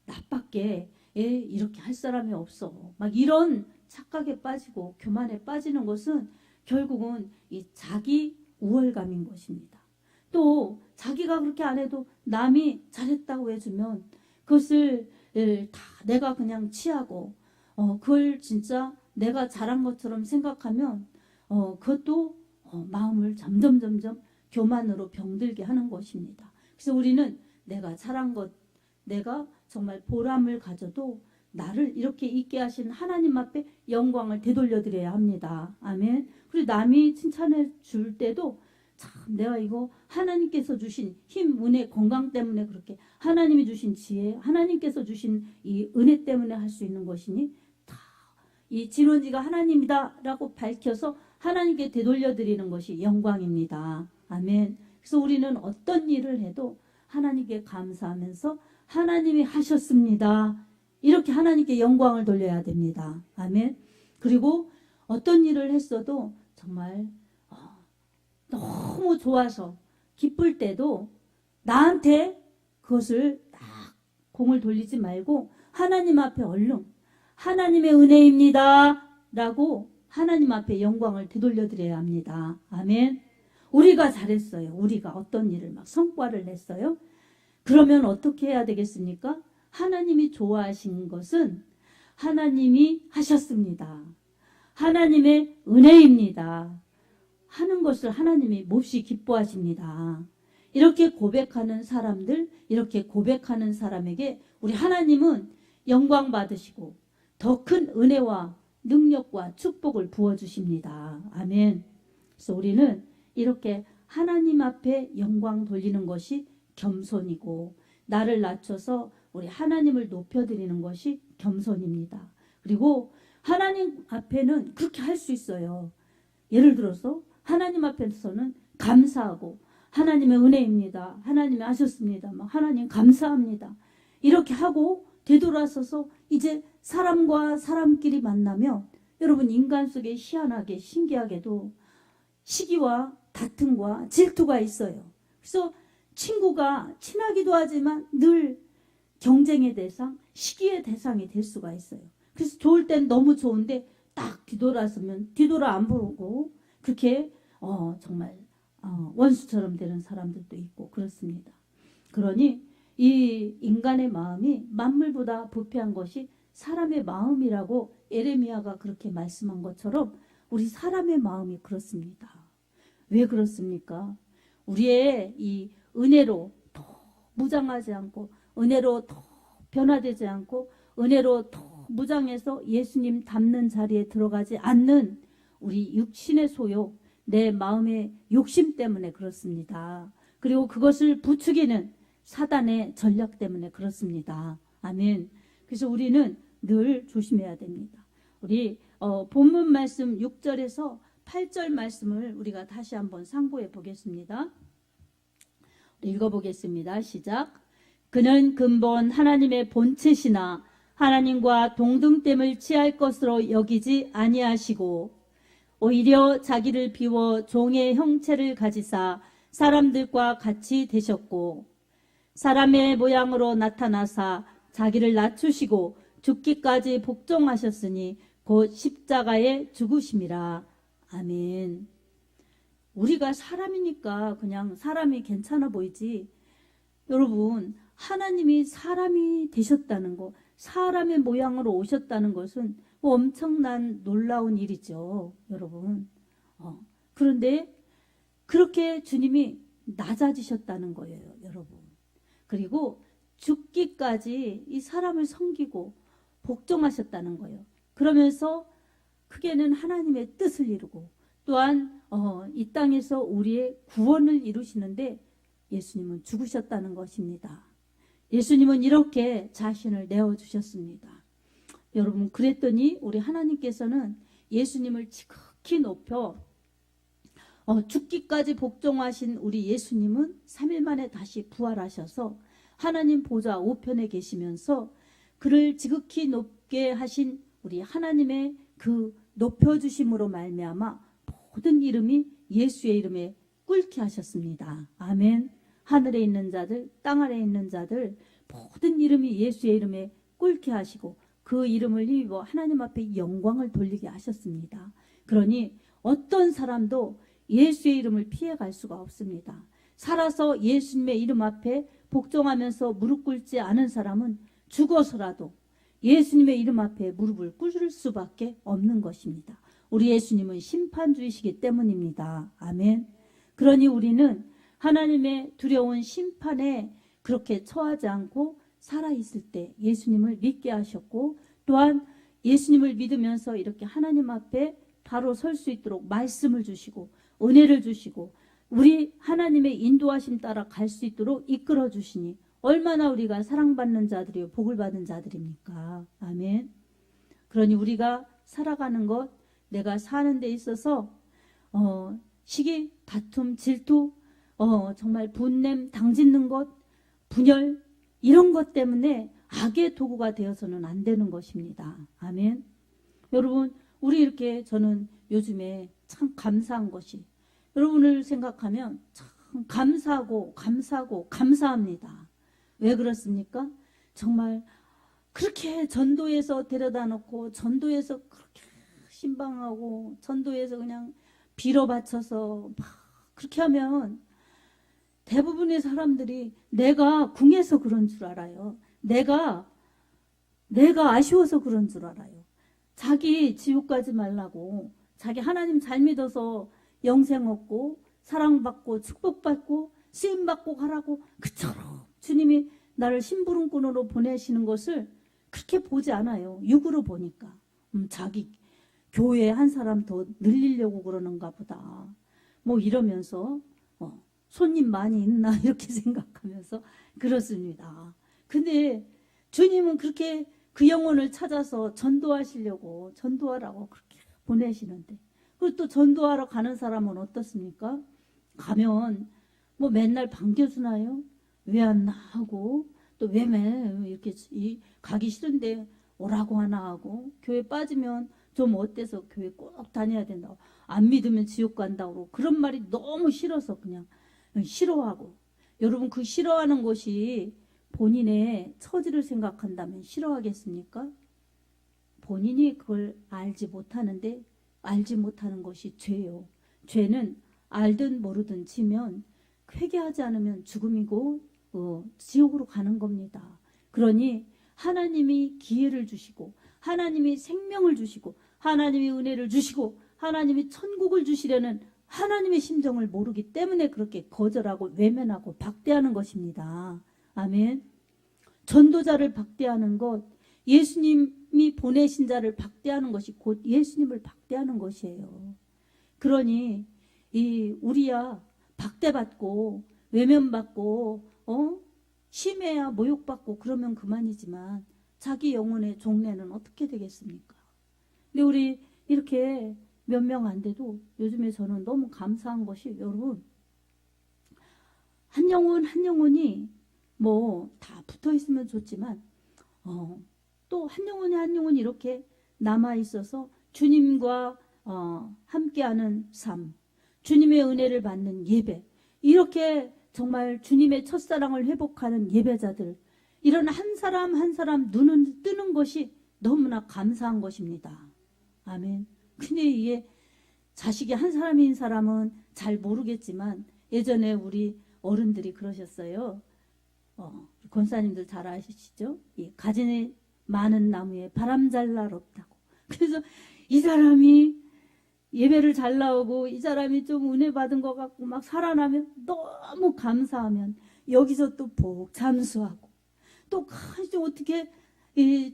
나밖에 이렇게 할 사람이 없어, 막 이런 착각에 빠지고 교만에 빠지는 것은 결국은 이 자기 우월감인 것입니다. 또 자기가 그렇게 안 해도 남이 잘했다고 해주면 그것을 다 내가 그냥 취하고 그걸 진짜 내가 잘한 것처럼 생각하면 그것도 마음을 점점 교만으로 병들게 하는 것입니다. 그래서 우리는 내가 잘한 것, 내가 정말 보람을 가져도 나를 이렇게 있게 하신 하나님 앞에 영광을 되돌려 드려야 합니다. 아멘. 그리고 남이 칭찬해 줄 때도 참 내가 이거 하나님께서 주신 힘, 은혜, 건강 때문에 그렇게, 하나님이 주신 지혜, 하나님께서 주신 이 은혜 때문에 할 수 있는 것이니 다 이 진원지가 하나님이다 라고 밝혀서 하나님께 되돌려 드리는 것이 영광입니다. 아멘. 그래서 우리는 어떤 일을 해도 하나님께 감사하면서 하나님이 하셨습니다, 이렇게 하나님께 영광을 돌려야 됩니다. 아멘. 그리고 어떤 일을 했어도 정말 너무 좋아서 기쁠 때도 나한테 그것을 딱 공을 돌리지 말고 하나님 앞에 얼른 하나님의 은혜입니다 라고 하나님 앞에 영광을 되돌려 드려야 합니다. 아멘. 우리가 잘했어요. 우리가 어떤 일을 막 성과를 냈어요. 그러면 어떻게 해야 되겠습니까? 하나님이 좋아하신 것은 하나님이 하셨습니다, 하나님의 은혜입니다 하는 것을 하나님이 몹시 기뻐하십니다. 이렇게 고백하는 사람들, 이렇게 고백하는 사람에게 우리 하나님은 영광 받으시고 더 큰 은혜와 능력과 축복을 부어주십니다. 아멘. 그래서 우리는 이렇게 하나님 앞에 영광 돌리는 것이 겸손이고, 나를 낮춰서 우리 하나님을 높여드리는 것이 겸손입니다. 그리고 하나님 앞에는 그렇게 할 수 있어요. 예를 들어서 하나님 앞에서는 감사하고 하나님의 은혜입니다, 하나님이 하셨습니다, 하나님 감사합니다 이렇게 하고 되돌아서서 이제 사람과 사람끼리 만나면 여러분, 인간 속에 희한하게 신기하게도 시기와 다툼과 질투가 있어요. 그래서 친구가 친하기도 하지만 늘 경쟁의 대상, 시기의 대상이 될 수가 있어요. 그래서 좋을 땐 너무 좋은데 딱 뒤돌아서면 뒤돌아 안 보고 그렇게 정말 원수처럼 되는 사람들도 있고 그렇습니다. 그러니 이 인간의 마음이 만물보다 부패한 것이 사람의 마음이라고 에레미야가 그렇게 말씀한 것처럼 우리 사람의 마음이 그렇습니다. 왜 그렇습니까? 우리의 이 은혜로 더 무장하지 않고, 은혜로 더 변화되지 않고, 은혜로 더 무장해서 예수님 닮는 자리에 들어가지 않는 우리 육신의 소욕, 내 마음의 욕심 때문에 그렇습니다. 그리고 그것을 부추기는 사단의 전략 때문에 그렇습니다. 아멘. 그래서 우리는 늘 조심해야 됩니다. 우리 본문 말씀 6절에서 8절 말씀을 우리가 다시 한번 상고해 보겠습니다. 읽어보겠습니다. 시작. 그는 근본 하나님의 본체시나 하나님과 동등됨을 취할 것으로 여기지 아니하시고 오히려 자기를 비워 종의 형체를 가지사 사람들과 같이 되셨고 사람의 모양으로 나타나사 자기를 낮추시고 죽기까지 복종하셨으니 곧 십자가에 죽으심이라. 아멘. 우리가 사람이니까 그냥 사람이 괜찮아 보이지, 여러분 하나님이 사람이 되셨다는 거, 사람의 모양으로 오셨다는 것은 엄청난 놀라운 일이죠, 여러분. 그런데 그렇게 주님이 낮아지셨다는 거예요, 여러분. 그리고 죽기까지 이 사람을 섬기고 복종하셨다는 거예요. 그러면서 크게는 하나님의 뜻을 이루고 또한 이 땅에서 우리의 구원을 이루시는데 예수님은 죽으셨다는 것입니다. 예수님은 이렇게 자신을 내어주셨습니다. 여러분, 그랬더니 우리 하나님께서는 예수님을 지극히 높여 죽기까지 복종하신 우리 예수님은 3일 만에 다시 부활하셔서 하나님 보좌 우편에 계시면서 그를 지극히 높게 하신 우리 하나님의 그 높여주심으로 말미암아 모든 이름이 예수의 이름에 꿇게 하셨습니다. 아멘. 하늘에 있는 자들, 땅 아래에 있는 자들 모든 이름이 예수의 이름에 꿇게 하시고 그 이름을 힘입어 하나님 앞에 영광을 돌리게 하셨습니다. 그러니 어떤 사람도 예수의 이름을 피해갈 수가 없습니다. 살아서 예수님의 이름 앞에 복종하면서 무릎 꿇지 않은 사람은 죽어서라도 예수님의 이름 앞에 무릎을 꿇을 수밖에 없는 것입니다. 우리 예수님은 심판주이시기 때문입니다. 아멘. 그러니 우리는 하나님의 두려운 심판에 그렇게 처하지 않고 살아있을 때 예수님을 믿게 하셨고 또한 예수님을 믿으면서 이렇게 하나님 앞에 바로 설 수 있도록 말씀을 주시고 은혜를 주시고 우리 하나님의 인도하심 따라 갈 수 있도록 이끌어 주시니 얼마나 우리가 사랑받는 자들이요 복을 받은 자들입니까? 아멘. 그러니 우리가 살아가는 것, 내가 사는 데 있어서 시기, 다툼, 질투, 정말 분냄, 당짓는 것, 분열 이런 것 때문에 악의 도구가 되어서는 안 되는 것입니다. 아멘. 여러분, 우리 이렇게 저는 요즘에 참 감사한 것이 여러분을 생각하면 참 감사하고 감사합니다. 왜 그렇습니까? 정말 그렇게 전도에서 데려다 놓고 전도에서 그렇게 신방하고 전도에서 그냥 빌어 바쳐서 막 그렇게 하면 대부분의 사람들이 내가 궁해서 그런 줄 알아요. 내가 아쉬워서 그런 줄 알아요. 자기 지옥 가지 말라고, 자기 하나님 잘 믿어서 영생 얻고 사랑받고 축복받고 쓰임받고 가라고 그처럼 주님이 나를 심부름꾼으로 보내시는 것을 그렇게 보지 않아요. 육으로 보니까 자기 교회에 한 사람 더 늘리려고 그러는가 보다 뭐 이러면서 손님 많이 있나 이렇게 생각하면서 그렇습니다. 근데 주님은 그렇게 그 영혼을 찾아서 전도하시려고 전도하라고 그렇게 보내시는데 그리고 또 전도하러 가는 사람은 어떻습니까? 가면 뭐 맨날 반겨주나요? 왜 안 나하고 또 왜 이렇게 가기 싫은데 오라고 하나 하고 교회 빠지면 좀 어때서 교회 꼭 다녀야 된다고 안 믿으면 지옥 간다고 그런 말이 너무 싫어서 그냥 싫어하고 여러분 그 싫어하는 것이 본인의 처지를 생각한다면 싫어하겠습니까? 본인이 그걸 알지 못하는데 알지 못하는 것이 죄요. 죄는 알든 모르든 지면 회개하지 않으면 죽음이고 지옥으로 가는 겁니다. 그러니 하나님이 기회를 주시고 하나님이 생명을 주시고 하나님이 은혜를 주시고 하나님이 천국을 주시려는 하나님의 심정을 모르기 때문에 그렇게 거절하고 외면하고 박대하는 것입니다. 아멘. 전도자를 박대하는 것, 예수님이 보내신 자를 박대하는 것이 곧 예수님을 박대하는 것이에요. 그러니 우리야 박대받고 외면받고 심해야 모욕받고 그러면 그만이지만 자기 영혼의 종래는 어떻게 되겠습니까? 근데 우리 이렇게 몇 명 안 돼도 요즘에 저는 너무 감사한 것이 여러분 한 영혼이 뭐 다 붙어 있으면 좋지만 또 한 영혼이 한 영혼이 이렇게 남아 있어서 주님과 함께하는 삶, 주님의 은혜를 받는 예배, 이렇게 정말 주님의 첫사랑을 회복하는 예배자들, 이런 한 사람 한 사람 눈을 뜨는 것이 너무나 감사한 것입니다. 아멘. 근데 이게 자식이 한 사람인 사람은 잘 모르겠지만 예전에 우리 어른들이 그러셨어요. 권사님들 잘 아시죠? 이 가지는 많은 나무에 바람 잘 날 없다고. 그래서 이 사람이 예배를 잘 나오고 이 사람이 좀 은혜 받은 것 같고 막 살아나면 너무 감사하면 여기서 또 복 잠수하고 또 어떻게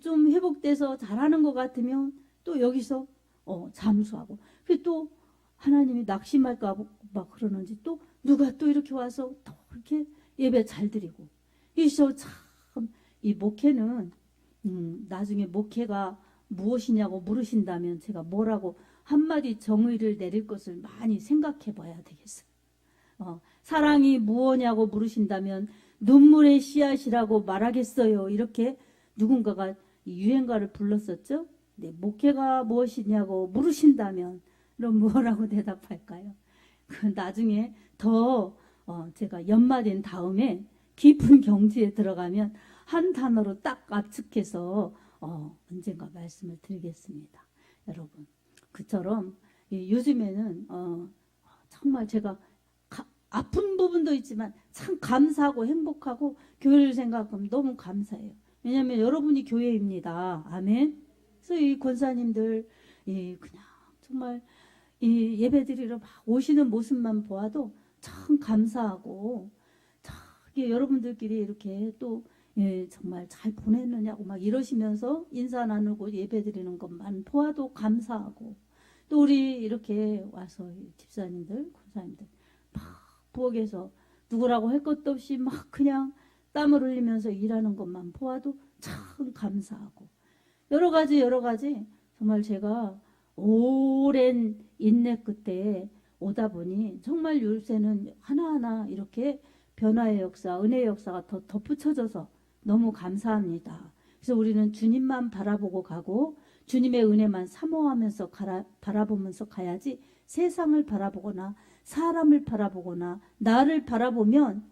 좀 회복돼서 잘하는 것 같으면 또 여기서 잠수하고 또 하나님이 낙심할까 막 그러는지 또 누가 또 이렇게 와서 또 이렇게 예배 잘 드리고 이서 참 이 목회는 나중에 목회가 무엇이냐고 물으신다면 제가 뭐라고 한마디 정의를 내릴 것을 많이 생각해 봐야 되겠어요. 사랑이 무엇냐고 물으신다면 눈물의 씨앗이라고 말하겠어요. 이렇게 누군가가 유행가를 불렀었죠. 네, 목회가 무엇이냐고 물으신다면 그럼 뭐라고 대답할까요? 그 나중에 더 제가 연마된 다음에 깊은 경지에 들어가면 한 단어로 딱 압축해서 언젠가 말씀을 드리겠습니다. 여러분, 그처럼 요즘에는 정말 제가 아픈 부분도 있지만 참 감사하고 행복하고 교회를 생각하면 너무 감사해요. 왜냐하면 여러분이 교회입니다. 아멘. 그래서 이 권사님들 그냥 정말 이 예배드리러 막 오시는 모습만 보아도 참 감사하고 여러분들끼리 이렇게 또 정말 잘 보냈느냐고 막 이러시면서 인사 나누고 예배드리는 것만 보아도 감사하고 또 우리 이렇게 와서 집사님들, 권사님들 막 부엌에서 누구라고 할 것도 없이 막 그냥 땀을 흘리면서 일하는 것만 보아도 참 감사하고 여러 가지 정말 제가 오랜 인내 끝에 오다 보니 정말 요새는 하나하나 이렇게 변화의 역사, 은혜의 역사가 더 덧붙여져서 너무 감사합니다. 그래서 우리는 주님만 바라보고 가고 주님의 은혜만 사모하면서 바라보면서 가야지 세상을 바라보거나 사람을 바라보거나 나를 바라보면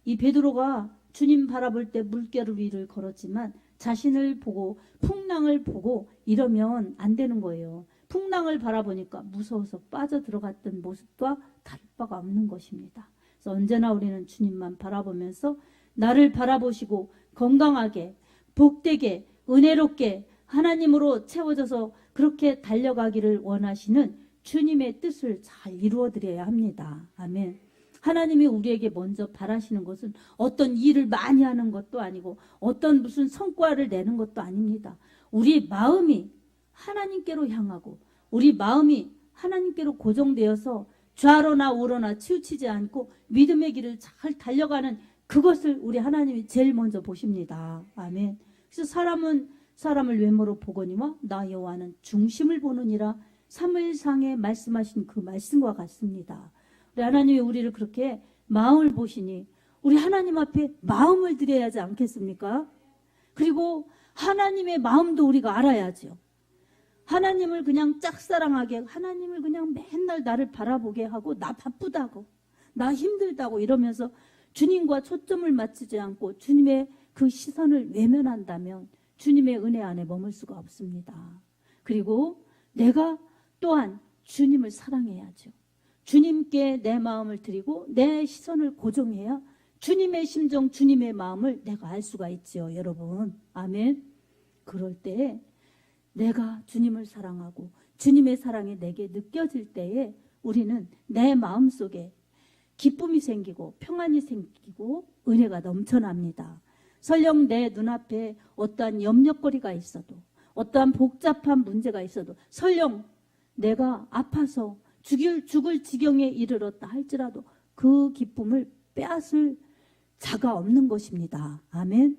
이 베드로가 주님 바라볼 때 물결 위를 걸었지만 자신을 보고 풍랑을 보고 이러면 안 되는 거예요. 풍랑을 바라보니까 무서워서 빠져들어갔던 모습과 다를 바가 없는 것입니다. 그래서 언제나 우리는 주님만 바라보면서 나를 바라보시고 건강하게 복되게 은혜롭게 하나님으로 채워져서 그렇게 달려가기를 원하시는 주님의 뜻을 잘 이루어드려야 합니다. 아멘. 하나님이 우리에게 먼저 바라시는 것은 어떤 일을 많이 하는 것도 아니고 어떤 무슨 성과를 내는 것도 아닙니다. 우리 마음이 하나님께로 향하고 우리 마음이 하나님께로 고정되어서 좌로나 우로나 치우치지 않고 믿음의 길을 잘 달려가는 그것을 우리 하나님이 제일 먼저 보십니다. 아멘. 그래서 사람은 사람을 외모로 보거니와 나 여호와는 중심을 보느니라 사무엘상에 말씀하신 그 말씀과 같습니다. 우리 하나님이 우리를 그렇게 마음을 보시니 우리 하나님 앞에 마음을 드려야 하지 않겠습니까? 그리고 하나님의 마음도 우리가 알아야죠. 하나님을 그냥 짝사랑하게 하나님을 그냥 맨날 나를 바라보게 하고 나 바쁘다고 나 힘들다고 이러면서 주님과 초점을 맞추지 않고 주님의 그 시선을 외면한다면 주님의 은혜 안에 머물 수가 없습니다. 그리고 내가 또한 주님을 사랑해야죠. 주님께 내 마음을 드리고 내 시선을 고정해야 주님의 심정, 주님의 마음을 내가 알 수가 있죠. 여러분. 아멘. 그럴 때 내가 주님을 사랑하고 주님의 사랑이 내게 느껴질 때에 우리는 내 마음속에 기쁨이 생기고 평안이 생기고 은혜가 넘쳐납니다. 설령 내 눈앞에 어떠한 염려거리가 있어도 어떠한 복잡한 문제가 있어도 설령 내가 아파서 죽을 지경에 이르렀다 할지라도 그 기쁨을 빼앗을 자가 없는 것입니다. 아멘.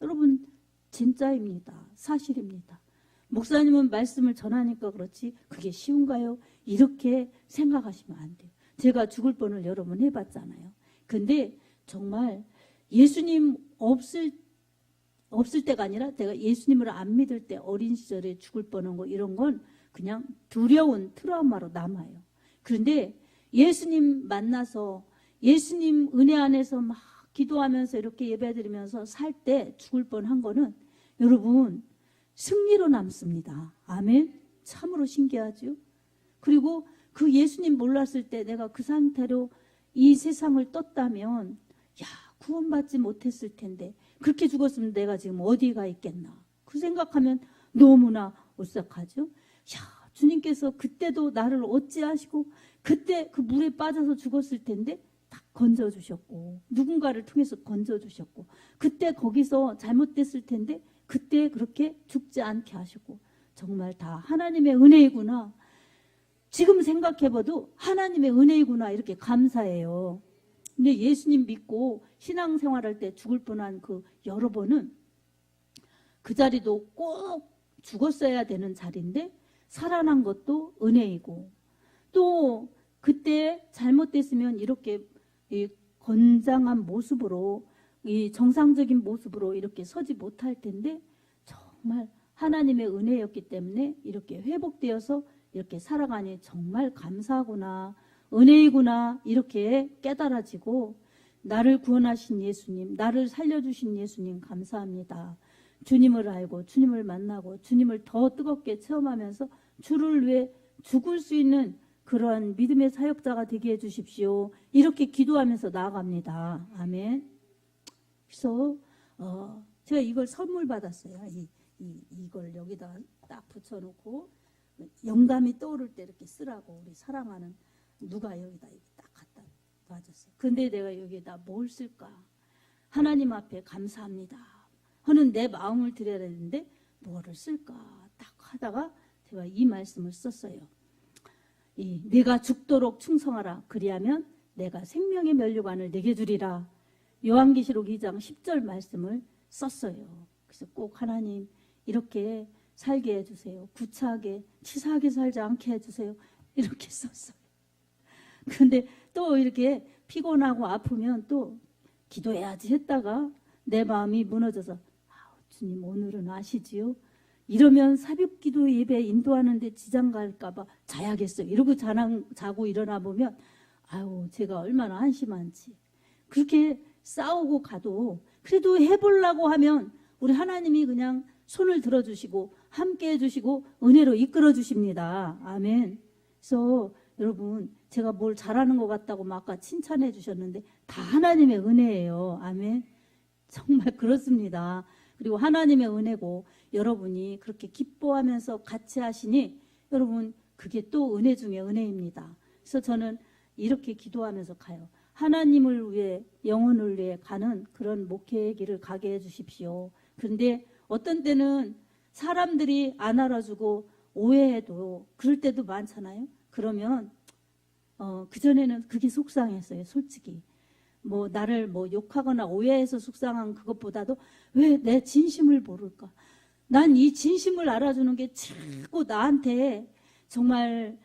여러분 진짜입니다. 사실입니다. 목사님은 말씀을 전하니까 그렇지 그게 쉬운가요? 이렇게 생각하시면 안 돼요. 제가 죽을 뻔을 여러 번 해봤잖아요. 근데 정말 예수님 없을 없을 때가 아니라 내가 예수님을 안 믿을 때 어린 시절에 죽을 뻔한 거 이런 건 그냥 두려운 트라우마로 남아요. 그런데 예수님 만나서 예수님 은혜 안에서 막 기도하면서 이렇게 예배드리면서 살 때 죽을 뻔한 거는 여러분 승리로 남습니다. 아멘. 참으로 신기하죠. 그리고 그 예수님 몰랐을 때 내가 그 상태로 이 세상을 떴다면 구원받지 못했을 텐데 그렇게 죽었으면 내가 지금 어디가 있겠나. 그 생각하면 너무나 오싹하죠. 주님께서 그때도 나를 어찌하시고 그때 그 물에 빠져서 죽었을 텐데 딱 건져주셨고 누군가를 통해서 건져주셨고 그때 거기서 잘못됐을 텐데 그때 그렇게 죽지 않게 하시고 정말 다 하나님의 은혜이구나. 지금 생각해봐도 하나님의 은혜이구나 이렇게 감사해요. 근데 예수님 믿고 신앙생활할 때 죽을 뻔한 그 여러 번은 그 자리도 꼭 죽었어야 되는 자리인데 살아난 것도 은혜이고 또 그때 잘못됐으면 이렇게 이 건장한 모습으로 이 정상적인 모습으로 이렇게 서지 못할 텐데 정말 하나님의 은혜였기 때문에 이렇게 회복되어서 이렇게 살아가니 정말 감사하구나. 은혜이구나 이렇게 깨달아지고 나를 구원하신 예수님, 나를 살려주신 예수님 감사합니다. 주님을 알고 주님을 만나고 주님을 더 뜨겁게 체험하면서 주를 위해 죽을 수 있는 그러한 믿음의 사역자가 되게 해주십시오. 이렇게 기도하면서 나아갑니다. 아멘. 그래서 제가 이걸 선물 받았어요. 이걸 여기다 딱 붙여놓고 영감이 떠오를 때 이렇게 쓰라고 우리 사랑하는 누가 여기다 딱 갖다 놔줬어요. 근데 내가 여기다 뭘 쓸까? 하나님 앞에 감사합니다 하는 내 마음을 드려야 되는데 뭐를 쓸까? 딱 하다가 제가 이 말씀을 썼어요. 내가 죽도록 충성하라. 그리하면 내가 생명의 면류관을 내게 주리라. 요한계시록 2장 10절 말씀을 썼어요. 그래서 꼭 하나님 이렇게 살게 해주세요. 구차하게 치사하게 살지 않게 해주세요. 이렇게 썼어요. 근데 또 이렇게 피곤하고 아프면 또 기도해야지 했다가 내 마음이 무너져서 주님 오늘은 아시지요? 이러면 새벽기도 예배 인도하는데 지장 갈까봐 자야겠어요. 이러고 자고 일어나 보면 제가 얼마나 한심한지. 그렇게 싸우고 가도 그래도 해보려고 하면 우리 하나님이 그냥 손을 들어주시고 함께 해주시고 은혜로 이끌어 주십니다. 아멘. 그래서 여러분 제가 뭘 잘하는 것 같다고 막 아까 칭찬해 주셨는데 다 하나님의 은혜예요. 아멘. 정말 그렇습니다. 그리고 하나님의 은혜고 여러분이 그렇게 기뻐하면서 같이 하시니 여러분 그게 또 은혜 중에 은혜입니다. 그래서 저는 이렇게 기도하면서 가요. 하나님을 위해 영혼을 위해 가는 그런 목회의 길을 가게 해주십시오. 그런데 어떤 때는 사람들이 안 알아주고 오해해도 그럴 때도 많잖아요. 그러면 그전에는 그게 속상했어요. 솔직히 나를 욕하거나 오해해서 속상한 그것보다도 왜 내 진심을 모를까. 난 이 진심을 알아주는 게 자꾸 나한테 정말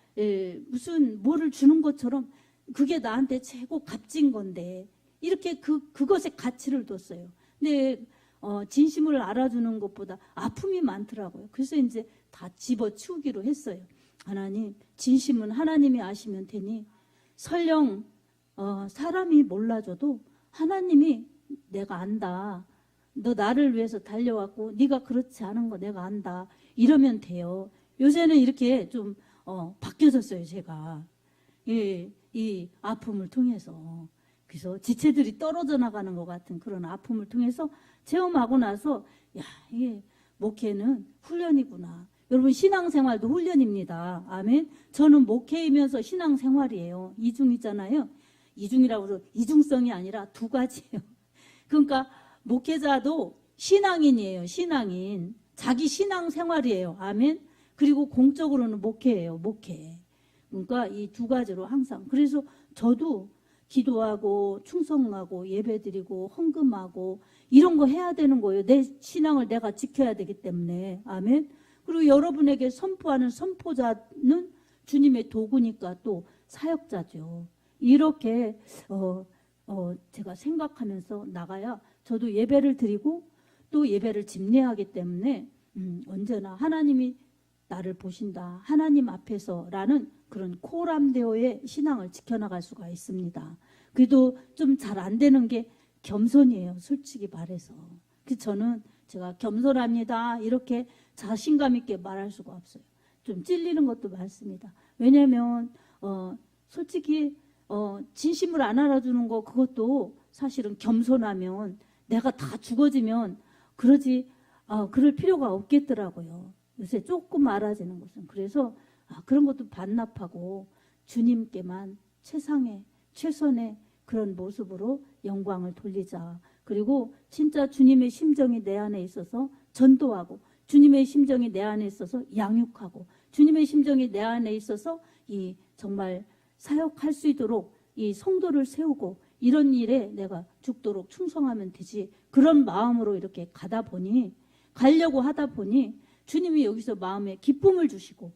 무슨 뭐를 주는 것처럼 그게 나한테 최고 값진 건데 이렇게 그것에 가치를 뒀어요. 근데 진심을 알아주는 것보다 아픔이 많더라고요. 그래서 이제 다 집어치우기로 했어요. 하나님, 진심은 하나님이 아시면 되니 설령 사람이 몰라줘도 하나님이 내가 안다. 너 나를 위해서 달려왔고 네가 그렇지 않은 거 내가 안다. 이러면 돼요. 요새는 이렇게 좀 바뀌어졌어요. 제가 이 아픔을 통해서. 그래서 지체들이 떨어져 나가는 것 같은 그런 아픔을 통해서 체험하고 나서 이게 목회는 훈련이구나. 여러분 신앙생활도 훈련입니다. 아멘. 저는 목회이면서 신앙생활이에요. 이중이잖아요. 이중이라고 해서 이중성이 아니라 두 가지예요. 그러니까 목회자도 신앙인이에요. 신앙인. 자기 신앙생활이에요. 아멘. 그리고 공적으로는 목회예요. 목회. 그러니까 이 두 가지로 항상. 그래서 저도 기도하고 충성하고 예배드리고 헌금하고 이런 거 해야 되는 거예요. 내 신앙을 내가 지켜야 되기 때문에. 아멘. 그리고 여러분에게 선포하는 선포자는 주님의 도구니까 또 사역자죠. 이렇게 제가 생각하면서 나가야 저도 예배를 드리고 또 예배를 집례하기 때문에 언제나 하나님이 나를 보신다, 하나님 앞에서라는 그런 코람데오의 신앙을 지켜나갈 수가 있습니다. 그래도 좀 잘 안 되는 게 겸손이에요, 솔직히 말해서. 그래서 저는 제가 겸손합니다 이렇게 자신감 있게 말할 수가 없어요. 좀 찔리는 것도 많습니다. 왜냐하면 솔직히 진심을 안 알아주는 거, 그것도 사실은 겸손하면 내가 다 죽어지면 그럴 필요가 없겠더라고요. 요새 조금 알아지는 것은. 그래서 그런 것도 반납하고 주님께만 최선의 그런 모습으로 영광을 돌리자. 그리고 진짜 주님의 심정이 내 안에 있어서 전도하고, 주님의 심정이 내 안에 있어서 양육하고, 주님의 심정이 내 안에 있어서 이 정말 사역할 수 있도록 이 성도를 세우고, 이런 일에 내가 죽도록 충성하면 되지. 그런 마음으로 이렇게 가려고 하다 보니 주님이 여기서 마음에 기쁨을 주시고,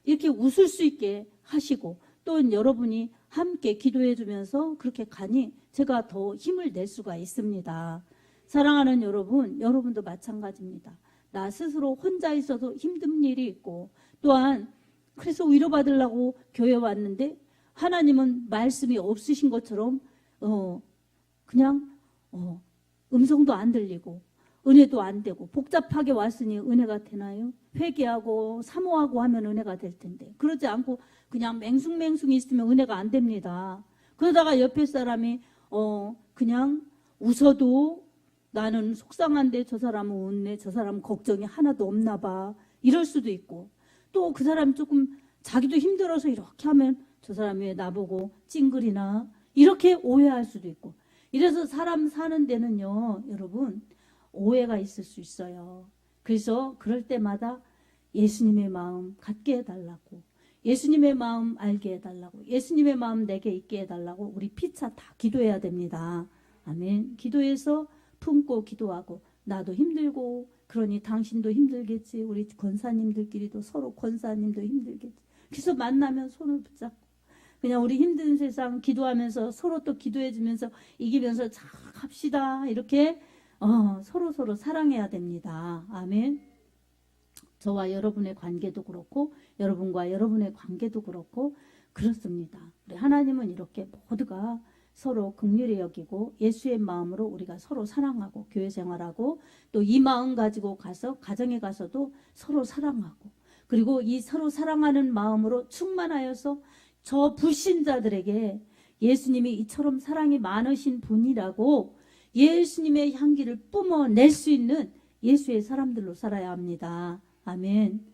이렇게 웃을 수 있게 하시고, 또 여러분이 함께 기도해 주면서 그렇게 가니 제가 더 힘을 낼 수가 있습니다. 사랑하는 여러분, 여러분도 마찬가지입니다. 나 스스로 혼자 있어서 힘든 일이 있고, 또한 그래서 위로받으려고 교회 왔는데 하나님은 말씀이 없으신 것처럼 그냥 음성도 안 들리고 은혜도 안 되고, 복잡하게 왔으니 은혜가 되나요? 회개하고 사모하고 하면 은혜가 될 텐데, 그러지 않고 그냥 맹숭맹숭 있으면 은혜가 안 됩니다. 그러다가 옆에 사람이 그냥 웃어도 나는 속상한데 저 사람은 웃네, 저 사람은 걱정이 하나도 없나 봐, 이럴 수도 있고, 또 그 사람이 조금 자기도 힘들어서 이렇게 하면 저 사람이 왜 나보고 찡그리나, 이렇게 오해할 수도 있고. 이래서 사람 사는 데는요, 여러분, 오해가 있을 수 있어요. 그래서 그럴 때마다 예수님의 마음 갖게 해달라고, 예수님의 마음 알게 해달라고, 예수님의 마음 내게 있게 해달라고 우리 피차 다 기도해야 됩니다. 아멘. 기도해서 품고 기도하고, 나도 힘들고 그러니 당신도 힘들겠지, 우리 권사님들끼리도 서로 권사님도 힘들겠지. 그래서 만나면 손을 붙잡고 그냥 우리 힘든 세상 기도하면서 서로 또 기도해주면서 이기면서 잘 갑시다. 이렇게 서로 사랑해야 됩니다. 아멘. 저와 여러분의 관계도 그렇고, 여러분과 여러분의 관계도 그렇고 그렇습니다. 우리 하나님은 이렇게 모두가 서로 긍휼히 여기고 예수의 마음으로 우리가 서로 사랑하고 교회 생활하고, 또 이 마음 가지고 가서 가정에 가서도 서로 사랑하고, 그리고 이 서로 사랑하는 마음으로 충만하여서 저 불신자들에게 예수님이 이처럼 사랑이 많으신 분이라고 예수님의 향기를 뿜어낼 수 있는 예수의 사람들로 살아야 합니다. 아멘.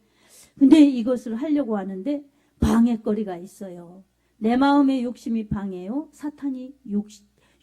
근데 이것을 하려고 하는데 방해거리가 있어요. 내 마음의 욕심이 방해요. 사탄이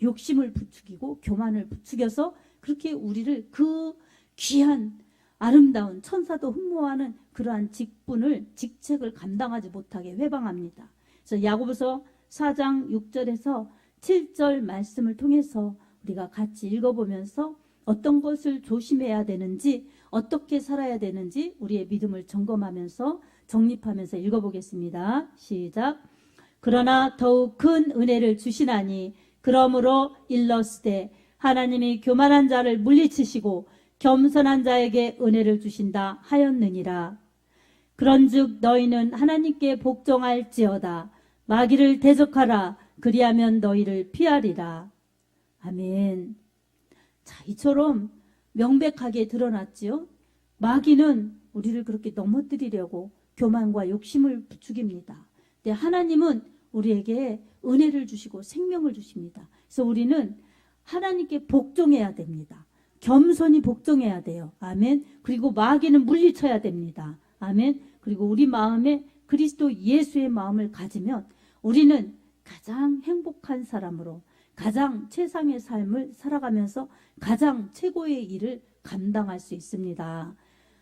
욕심을 부추기고 교만을 부추겨서 그렇게 우리를 그 귀한 아름다운 천사도 흠모하는 그러한 직책을 감당하지 못하게 회방합니다. 그래서 야고보서 4장 6절에서 7절 말씀을 통해서 우리가 같이 읽어보면서 어떤 것을 조심해야 되는지, 어떻게 살아야 되는지 우리의 믿음을 점검하면서 정립하면서 읽어보겠습니다. 시작. 그러나 더욱 큰 은혜를 주시나니 그러므로 일러스되 하나님이 교만한 자를 물리치시고 겸손한 자에게 은혜를 주신다 하였느니라. 그런즉 너희는 하나님께 복종할지어다. 마귀를 대적하라. 그리하면 너희를 피하리라. 아멘. 자, 이처럼 명백하게 드러났지요. 마귀는 우리를 그렇게 넘어뜨리려고 교만과 욕심을 부추깁니다. 근데 하나님은 우리에게 은혜를 주시고 생명을 주십니다. 그래서 우리는 하나님께 복종해야 됩니다. 겸손히 복종해야 돼요. 아멘. 그리고 마귀는 물리쳐야 됩니다. 아멘. 그리고 우리 마음에 그리스도 예수의 마음을 가지면 우리는 가장 행복한 사람으로, 가장 최상의 삶을 살아가면서 가장 최고의 일을 감당할 수 있습니다.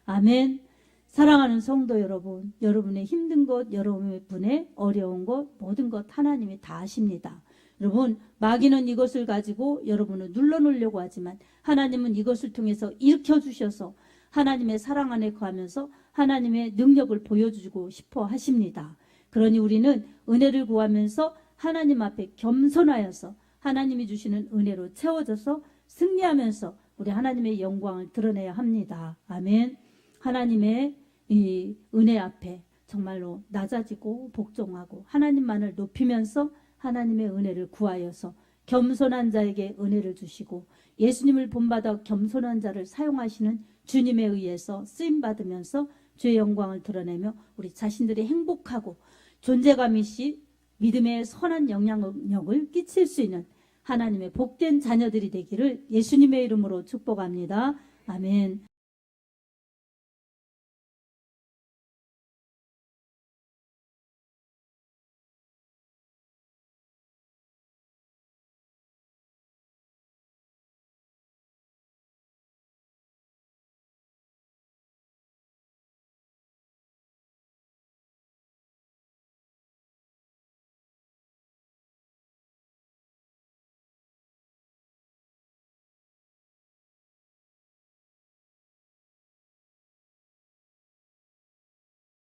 아멘. 사랑하는 성도 여러분, 여러분의 힘든 것, 여러분의 어려운 것, 모든 것 하나님이 다 아십니다. 여러분, 마귀는 이것을 가지고 여러분을 눌러놓으려고 하지만 하나님은 이것을 통해서 일으켜주셔서 하나님의 사랑 안에 거하면서 하나님의 능력을 보여주고 싶어 하십니다. 그러니 우리는 은혜를 구하면서 하나님 앞에 겸손하여서 하나님이 주시는 은혜로 채워져서 승리하면서 우리 하나님의 영광을 드러내야 합니다. 아멘. 하나님의 이 은혜 앞에 정말로 낮아지고 복종하고 하나님만을 높이면서 하나님의 은혜를 구하여서 겸손한 자에게 은혜를 주시고 예수님을 본받아 겸손한 자를 사용하시는 주님에 의해서 쓰임받으면서 주의 영광을 드러내며 우리 자신들이 행복하고 존재감이시 믿음의 선한 영향력을 끼칠 수 있는 하나님의 복된 자녀들이 되기를 예수님의 이름으로 축복합니다. 아멘.